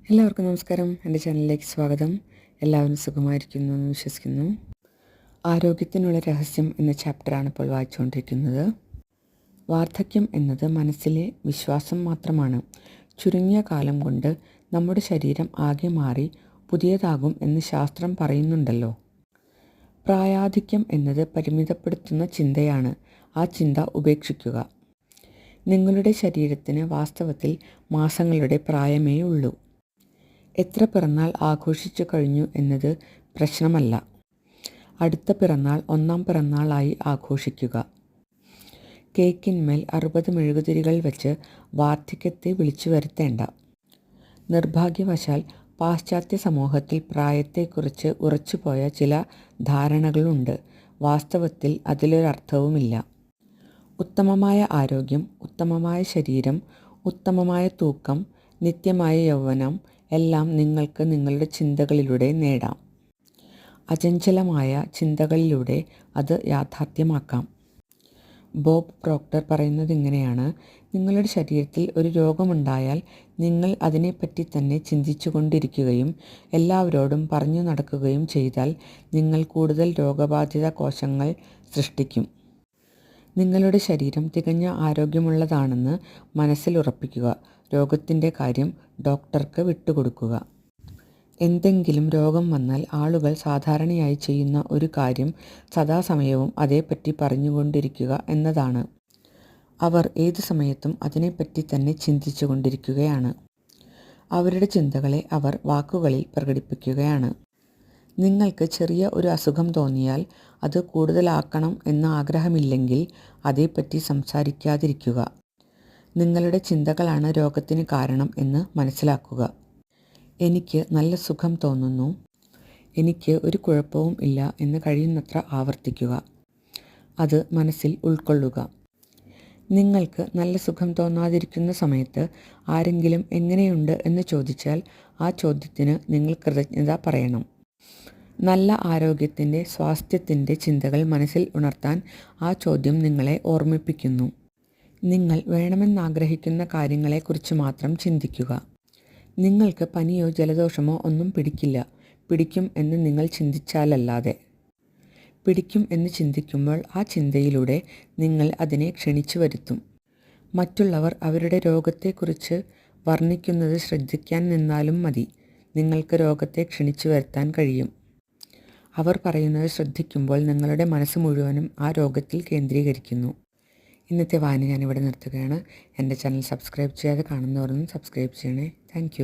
എല്ലാവർക്കും നമസ്കാരം. എൻ്റെ ചാനലിലേക്ക് സ്വാഗതം. എല്ലാവരും സുഖമായിരിക്കുന്നു എന്ന് വിശ്വസിക്കുന്നു. ആരോഗ്യത്തിനുള്ള രഹസ്യം എന്ന ചാപ്റ്ററാണ് ഇപ്പോൾ വായിച്ചുകൊണ്ടിരിക്കുന്നത്. വാർദ്ധക്യം എന്നത് മനസ്സിലെ വിശ്വാസം മാത്രമാണ്. ചുരുങ്ങിയ കാലം കൊണ്ട് നമ്മുടെ ശരീരം ആകെ മാറി പുതിയതാകും എന്ന് ശാസ്ത്രം പറയുന്നുണ്ടല്ലോ. പ്രായാധിക്യം എന്നത് പരിമിതപ്പെടുത്തുന്ന ചിന്തയാണ്. ആ ചിന്ത ഉപേക്ഷിക്കുക. നിങ്ങളുടെ ശരീരത്തിന് വാസ്തവത്തിൽ മാസങ്ങളുടെ പ്രായമേ ഉള്ളൂ. എത്ര പിറന്നാൾ ആഘോഷിച്ചു കഴിഞ്ഞു എന്നത് പ്രശ്നമല്ല. അടുത്ത പിറന്നാൾ ഒന്നാം പിറന്നാളായി ആഘോഷിക്കുക. കേക്കിന്മേൽ 60 മെഴുകുതിരികൾ വെച്ച് വാർദ്ധക്യത്തെ വിളിച്ചു വരുത്തേണ്ട. നിർഭാഗ്യവശാൽ പാശ്ചാത്യ സമൂഹത്തിൽ പ്രായത്തെക്കുറിച്ച് ഉറച്ചുപോയ ചില ധാരണകളുണ്ട്. വാസ്തവത്തിൽ അതിലൊരർത്ഥവുമില്ല. ഉത്തമമായ ആരോഗ്യം, ഉത്തമമായ ശരീരം, ഉത്തമമായ തൂക്കം, നിത്യമായ യൗവനം എല്ലാം നിങ്ങൾക്ക് നിങ്ങളുടെ ചിന്തകളിലൂടെ നേടാം. അചഞ്ചലമായ ചിന്തകളിലൂടെ അത് യാഥാർത്ഥ്യമാക്കാം. ബോബ് പ്രോക്ടർ പറയുന്നത് ഇങ്ങനെയാണ്: നിങ്ങളുടെ ശരീരത്തിൽ ഒരു രോഗമുണ്ടായാൽ നിങ്ങൾ അതിനെപ്പറ്റി തന്നെ ചിന്തിച്ചു കൊണ്ടിരിക്കുകയും എല്ലാവരോടും പറഞ്ഞു നടക്കുകയും ചെയ്താൽ നിങ്ങൾ കൂടുതൽ രോഗബാധിത കോശങ്ങൾ സൃഷ്ടിക്കും. നിങ്ങളുടെ ശരീരം തികഞ്ഞ ആരോഗ്യമുള്ളതാണെന്ന് മനസ്സിൽ ഉറപ്പിക്കുക. രോഗത്തിൻ്റെ കാര്യം ഡോക്ടർക്ക് വിട്ടുകൊടുക്കുക. എന്തെങ്കിലും രോഗം വന്നാൽ ആളുകൾ സാധാരണയായി ചെയ്യുന്ന ഒരു കാര്യം സദാസമയവും അതേപ്പറ്റി പറഞ്ഞുകൊണ്ടിരിക്കുക എന്നതാണ്. അവർ ഏതു സമയത്തും അതിനെപ്പറ്റി തന്നെ ചിന്തിച്ചു കൊണ്ടിരിക്കുകയാണ്. അവരുടെ ചിന്തകളെ അവർ വാക്കുകളിൽ പ്രകടിപ്പിക്കുകയാണ്. നിങ്ങൾക്ക് ചെറിയ ഒരു അസുഖം തോന്നിയാൽ അത് കൂടുതലാക്കണം എന്ന ആഗ്രഹമില്ലെങ്കിൽ അതേപ്പറ്റി സംസാരിക്കാതിരിക്കുക. നിങ്ങളുടെ ചിന്തകളാണ് രോഗത്തിന് കാരണം എന്ന് മനസ്സിലാക്കുക. എനിക്ക് നല്ല സുഖം തോന്നുന്നു, എനിക്ക് ഒരു കുഴപ്പവും ഇല്ല എന്ന് കഴിയുന്നത്ര ആവർത്തിക്കുക. അത് മനസ്സിൽ ഉൾക്കൊള്ളുക. നിങ്ങൾക്ക് നല്ല സുഖം തോന്നാതിരിക്കുന്ന സമയത്ത് ആരെങ്കിലും എങ്ങനെയുണ്ട് എന്ന് ചോദിച്ചാൽ ആ ചോദ്യത്തിന് നിങ്ങൾ കൃതജ്ഞത പറയണം. നല്ല ആരോഗ്യത്തിൻ്റെ, സ്വാസ്ഥ്യത്തിൻ്റെ ചിന്തകൾ മനസ്സിൽ ഉണർത്താൻ ആ ചോദ്യം നിങ്ങളെ ഓർമ്മിപ്പിക്കുന്നു. നിങ്ങൾ വേണമെന്നാഗ്രഹിക്കുന്ന കാര്യങ്ങളെക്കുറിച്ച് മാത്രം ചിന്തിക്കുക. നിങ്ങൾക്ക് പനിയോ ജലദോഷമോ ഒന്നും പിടിക്കില്ല, പിടിക്കും എന്ന് നിങ്ങൾ ചിന്തിച്ചാലല്ലാതെ. പിടിക്കും എന്ന് ചിന്തിക്കുമ്പോൾ ആ ചിന്തയിലൂടെ നിങ്ങൾ അതിനെ ക്ഷണിച്ചു വരുത്തും. മറ്റുള്ളവർ അവരുടെ രോഗത്തെക്കുറിച്ച് വർണ്ണിക്കുന്നത് ശ്രദ്ധിക്കാൻ നിന്നാലും മതി, നിങ്ങൾക്ക് രോഗത്തെ ക്ഷണിച്ചു വരുത്താൻ കഴിയും. അവർ പറയുന്നത് ശ്രദ്ധിക്കുമ്പോൾ നിങ്ങളുടെ മനസ്സ് മുഴുവനും ആ രോഗത്തിൽ കേന്ദ്രീകരിക്കുന്നു. ഇന്നത്തെ വായന ഞാനിവിടെ നിർത്തുകയാണ്. എൻ്റെ ചാനൽ സബ്സ്ക്രൈബ് ചെയ്യാതെ കാണുന്നവരൊന്നും സബ്സ്ക്രൈബ് ചെയ്യണേ. താങ്ക്